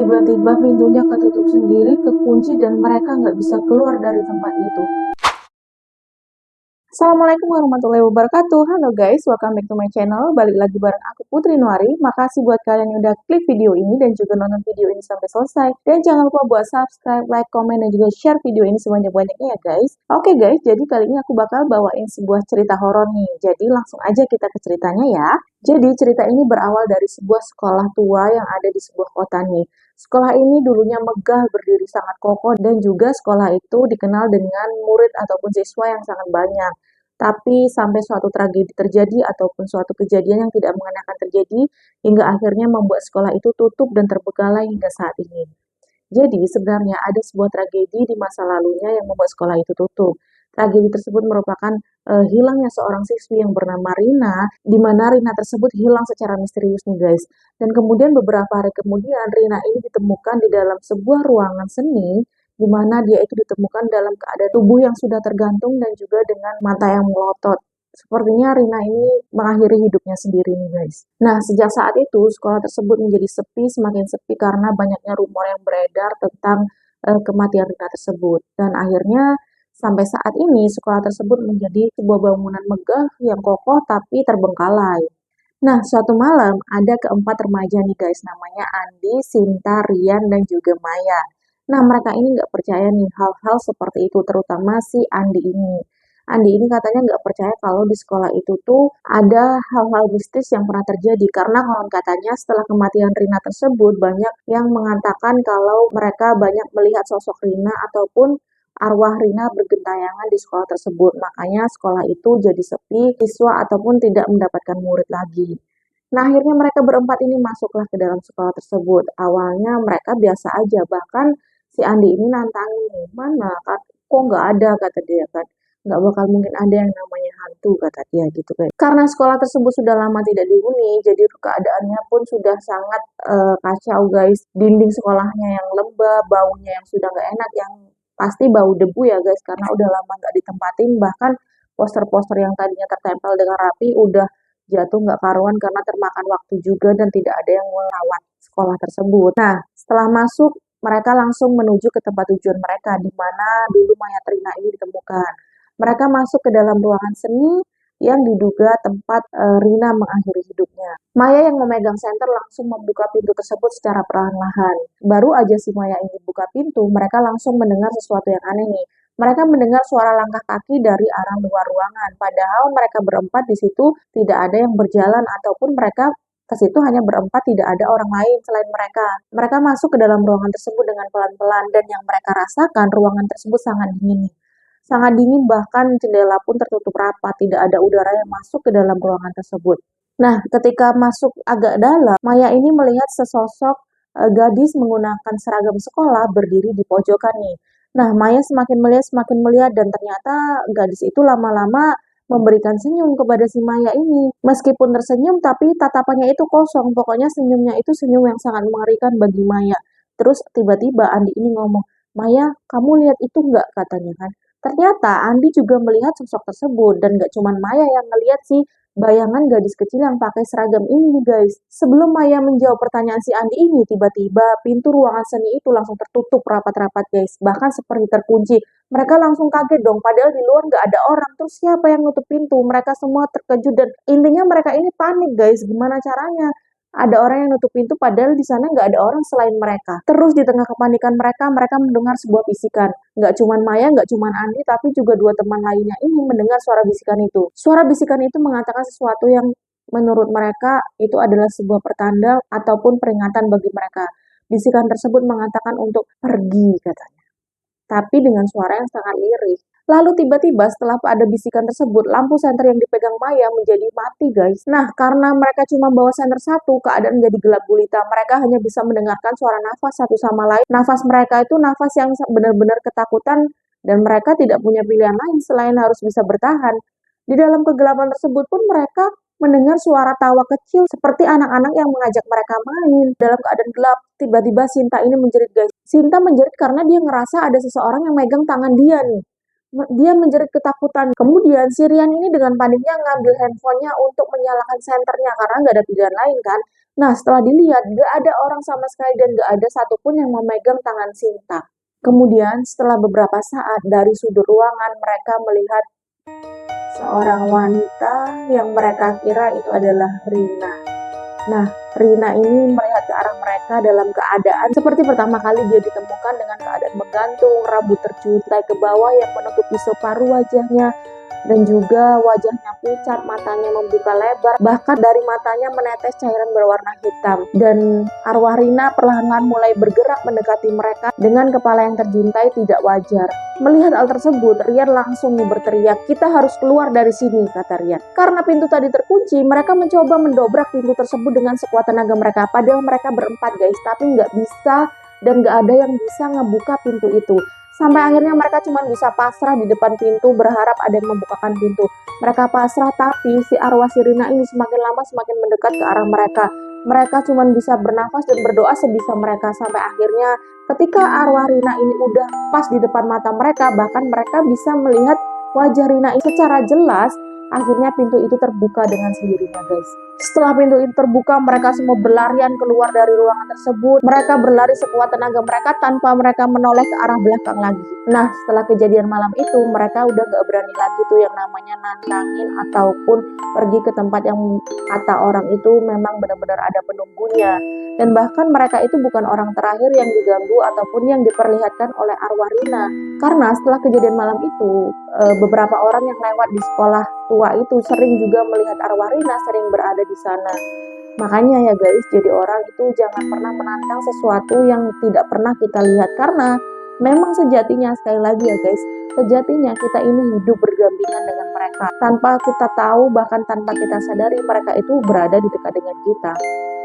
Tiba-tiba pintunya ketutup sendiri, kekunci, dan mereka nggak bisa keluar dari tempat itu. Assalamualaikum warahmatullahi wabarakatuh. Halo guys, welcome back to my channel. Balik lagi bareng aku Putri Nuari. Makasih buat kalian yang udah klik video ini dan juga nonton video ini sampai selesai. Dan jangan lupa buat subscribe, like, komen, dan juga share video ini sebanyak-banyaknya ya guys. Oke guys, jadi kali ini aku bakal bawain sebuah cerita horor nih. Jadi langsung aja kita ke ceritanya ya. Jadi cerita ini berawal dari sebuah sekolah tua yang ada di sebuah kota nih. Sekolah ini dulunya megah, berdiri sangat kokoh, dan juga sekolah itu dikenal dengan murid ataupun siswa yang sangat banyak. Tapi sampai suatu tragedi terjadi ataupun suatu kejadian yang tidak mengenakan terjadi, hingga akhirnya membuat sekolah itu tutup dan terbengkalai hingga saat ini. Jadi sebenarnya ada sebuah tragedi di masa lalunya yang membuat sekolah itu tutup. Tragedi tersebut merupakan hilangnya seorang siswi yang bernama Rina, di mana Rina tersebut hilang secara misterius nih guys. Dan kemudian beberapa hari kemudian Rina ini ditemukan di dalam sebuah ruangan seni, di mana dia itu ditemukan dalam keadaan tubuh yang sudah tergantung dan juga dengan mata yang melotot. Sepertinya Rina ini mengakhiri hidupnya sendiri nih guys. Nah, sejak saat itu sekolah tersebut menjadi sepi, semakin sepi karena banyaknya rumor yang beredar tentang kematian Rina tersebut. Dan akhirnya sampai saat ini sekolah tersebut menjadi sebuah bangunan megah yang kokoh tapi terbengkalai. Nah, suatu malam ada keempat remaja nih guys, namanya Andi, Sinta, Rian, dan juga Maya. Nah, mereka ini nggak percaya nih hal-hal seperti itu, terutama si Andi ini. Andi ini katanya nggak percaya kalau di sekolah itu tuh ada hal-hal mistis yang pernah terjadi. Karena konon katanya setelah kematian Rina tersebut, banyak yang mengatakan kalau mereka banyak melihat sosok Rina ataupun arwah Rina bergentayangan di sekolah tersebut. Makanya sekolah itu jadi sepi, siswa ataupun tidak mendapatkan murid lagi. Nah, akhirnya mereka berempat ini masuklah ke dalam sekolah tersebut. Awalnya mereka biasa aja, bahkan si Andi ini nantangin, mana kok nggak ada, kata dia kan. Nggak bakal mungkin ada yang namanya hantu, kata dia gitu kan. Karena sekolah tersebut sudah lama tidak dihuni, jadi keadaannya pun sudah sangat kacau guys. Dinding sekolahnya yang lembab, baunya yang sudah nggak enak, yang pasti bau debu ya guys, karena udah lama nggak ditempatin. Bahkan poster-poster yang tadinya tertempel dengan rapi udah jatuh nggak karuan karena termakan waktu juga dan tidak ada yang merawat sekolah tersebut. Nah, setelah masuk, mereka langsung menuju ke tempat tujuan mereka, di mana dulu mayat Rina ini ditemukan. Mereka masuk ke dalam ruangan seni yang diduga tempat Rina mengakhiri hidupnya. Maya yang memegang senter langsung membuka pintu tersebut secara perlahan-lahan. Baru aja si Maya ini buka pintu, mereka langsung mendengar sesuatu yang aneh nih. Mereka mendengar suara langkah kaki dari arah luar ruangan. Padahal mereka berempat di situ tidak ada yang berjalan ataupun mereka ke situ hanya berempat, tidak ada orang lain selain mereka. Mereka masuk ke dalam ruangan tersebut dengan pelan-pelan dan yang mereka rasakan ruangan tersebut sangat dingin. Sangat dingin, bahkan jendela pun tertutup rapat, tidak ada udara yang masuk ke dalam ruangan tersebut. Nah, ketika masuk agak dalam, Maya ini melihat sesosok gadis menggunakan seragam sekolah berdiri di pojokan nih. Nah, Maya semakin melihat dan ternyata gadis itu lama-lama memberikan senyum kepada si Maya ini. Meskipun tersenyum, tapi tatapannya itu kosong. Pokoknya senyumnya itu senyum yang sangat mengerikan bagi Maya. Terus tiba-tiba Andi ini ngomong, Maya, kamu lihat itu nggak? Katanya kan. Ternyata Andi juga melihat sosok tersebut dan gak cuma Maya yang ngelihat sih, bayangan gadis kecil yang pakai seragam ini nih guys. Sebelum Maya menjawab pertanyaan si Andi ini, tiba-tiba pintu ruangan seni itu langsung tertutup rapat-rapat guys, bahkan seperti terkunci. Mereka langsung kaget dong, padahal di luar nggak ada orang. Terus siapa yang nutup pintu? Mereka semua terkejut dan intinya mereka ini panik guys. Gimana caranya? Ada orang yang nutup pintu padahal di sana nggak ada orang selain mereka. Terus di tengah kepanikan mereka, mereka mendengar sebuah bisikan. Nggak cuma Maya, nggak cuma Andi, tapi juga dua teman lainnya ini mendengar suara bisikan itu. Suara bisikan itu mengatakan sesuatu yang menurut mereka itu adalah sebuah pertanda ataupun peringatan bagi mereka. Bisikan tersebut mengatakan untuk pergi katanya, tapi dengan suara yang sangat lirih. Lalu tiba-tiba setelah ada bisikan tersebut, lampu senter yang dipegang Maya menjadi mati guys. Nah, karena mereka cuma bawa senter satu, keadaan jadi gelap gulita. Mereka hanya bisa mendengarkan suara nafas satu sama lain. Nafas mereka itu nafas yang benar-benar ketakutan dan mereka tidak punya pilihan lain selain harus bisa bertahan. Di dalam kegelapan tersebut pun mereka mendengar suara tawa kecil seperti anak-anak yang mengajak mereka main. Dalam keadaan gelap, tiba-tiba Sinta ini menjerit guys. Sinta menjerit karena dia ngerasa ada seseorang yang megang tangan dia nih. Dia menjerit ketakutan. Kemudian si Rian ini dengan paniknya ngambil handphonenya untuk menyalakan senternya karena nggak ada pilihan lain kan. Nah, setelah dilihat, gak ada orang sama sekali dan gak ada satupun yang memegang tangan Sinta. Kemudian, setelah beberapa saat dari sudut ruangan, mereka melihat seorang wanita yang mereka kira itu adalah Rina. Nah, Rina ini melihat ke arah mereka dalam keadaan seperti pertama kali dia ditemukan dengan keadaan menggantung, rambut terjuntai ke bawah yang menutupi separuh wajahnya, dan juga wajahnya pucat, matanya membuka lebar, bahkan dari matanya menetes cairan berwarna hitam. Dan arwah Rina perlahan-lahan mulai bergerak mendekati mereka dengan kepala yang terjuntai tidak wajar. Melihat hal tersebut, Rian langsung berteriak, "Kita harus keluar dari sini," kata Rian. Karena pintu tadi terkunci, mereka mencoba mendobrak pintu tersebut dengan sekuat tenaga mereka. Padahal mereka berempat guys, tapi nggak bisa dan nggak ada yang bisa ngebuka pintu itu. Sampai akhirnya mereka cuma bisa pasrah di depan pintu berharap ada yang membukakan pintu. Mereka pasrah, tapi si arwah Sirina ini semakin lama semakin mendekat ke arah mereka. Mereka cuma bisa bernafas dan berdoa sebisa mereka. Sampai akhirnya ketika arwah Rina ini udah pas di depan mata mereka, bahkan mereka bisa melihat wajah Rina ini secara jelas. Akhirnya pintu itu terbuka dengan sendirinya guys. Setelah pintu itu terbuka, mereka semua berlarian keluar dari ruangan tersebut. Mereka berlari sekuat tenaga mereka tanpa mereka menoleh ke arah belakang lagi. Nah, setelah kejadian malam itu, mereka udah gak berani lagi tuh yang namanya nantangin ataupun pergi ke tempat yang kata orang itu memang benar-benar ada penunggunya. Dan bahkan mereka itu bukan orang terakhir yang diganggu ataupun yang diperlihatkan oleh arwah Rina. Karena setelah kejadian malam itu, beberapa orang yang lewat di sekolah tua itu sering juga melihat arwah Rina sering berada di sana. Makanya ya guys, jadi orang itu jangan pernah menantang sesuatu yang tidak pernah kita lihat. Karena memang sejatinya, sekali lagi ya guys, sejatinya kita ini hidup berdampingan dengan mereka. Tanpa kita tahu, bahkan tanpa kita sadari, mereka itu berada di dekat dengan kita.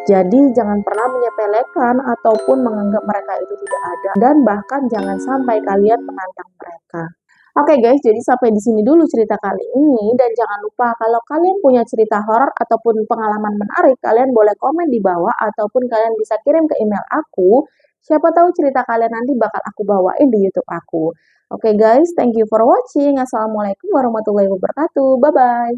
Jadi jangan pernah menyepelekan ataupun menganggap mereka itu tidak ada. Dan bahkan jangan sampai kalian menantang mereka. Oke guys, jadi sampai di sini dulu cerita kali ini, dan jangan lupa kalau kalian punya cerita horor ataupun pengalaman menarik, kalian boleh komen di bawah ataupun kalian bisa kirim ke email aku. Siapa tahu cerita kalian nanti bakal aku bawain di YouTube aku. Oke guys, thank you for watching. Assalamualaikum warahmatullahi wabarakatuh. Bye bye.